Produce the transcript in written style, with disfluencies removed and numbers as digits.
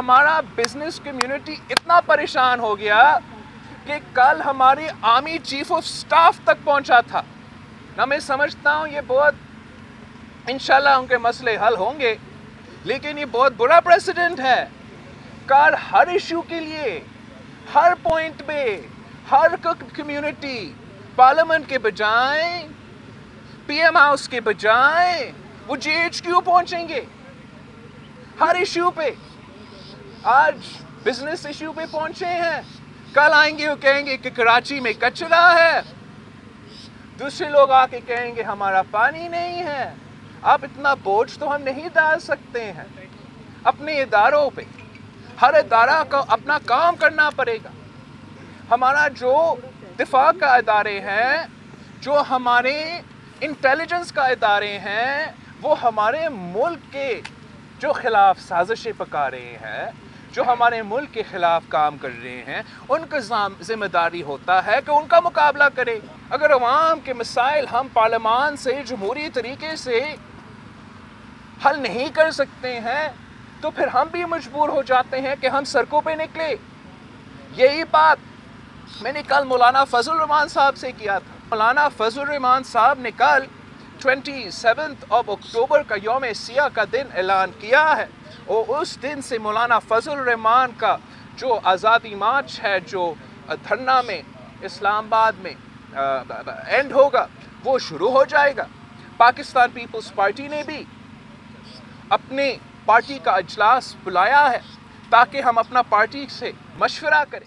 ہمارا business community اتنا پریشان ہو گیا کہ کل ہماری آرمی چیف آف سٹاف تک پہنچا تھا. میں سمجھتا ہوں یہ بہت انشاءاللہ ان کے مسئلے حل ہوں گے، لیکن یہ بہت برا پریسیڈنٹ ہے. کل ہر ایشو کے لیے، ہر پوائنٹ پہ، ہر کمیونٹی پارلیمنٹ کے بجائے، پی ایم ہاؤس کے بجائے وہ جی ایچ کیو پہنچیں گے ہر ایشو پہ. آج بزنس ایشو پہ پہنچے ہیں، کل آئیں گے وہ کہیں گے کہ کراچی میں کچرا ہے، دوسرے لوگ آ کے کہیں گے ہمارا پانی نہیں ہے. اب اتنا بوجھ تو ہم نہیں ڈال سکتے ہیں اپنے اداروں پہ. ہر ادارہ کو اپنا کام کرنا پڑے گا. ہمارا جو دفاع کا ادارے ہیں، جو ہمارے انٹیلیجنس کا ادارے ہیں، وہ ہمارے ملک کے جو خلاف سازشیں پکا رہے ہیں، جو ہمارے ملک کے خلاف کام کر رہے ہیں، ان کا ذمہ داری ہوتا ہے کہ ان کا مقابلہ کرے. اگر عوام کے مسائل ہم پارلیمان سے جمہوری طریقے سے حل نہیں کر سکتے ہیں تو پھر ہم بھی مجبور ہو جاتے ہیں کہ ہم سڑکوں پہ نکلے. یہی بات میں نے کل مولانا فضل الرحمان صاحب سے کیا تھا. مولانا فضل الرحمان صاحب نے کل 27 اکتوبر کا یوم سیاہ کا دن اعلان کیا ہے، اور اس دن سے مولانا فضل الرحمان کا جو آزادی مارچ ہے، جو دھرنا میں اسلام آباد میں اینڈ ہوگا، وہ شروع ہو جائے گا. پاکستان پیپلز پارٹی نے بھی اپنے پارٹی کا اجلاس بلایا ہے تاکہ ہم اپنا پارٹی سے مشورہ کریں.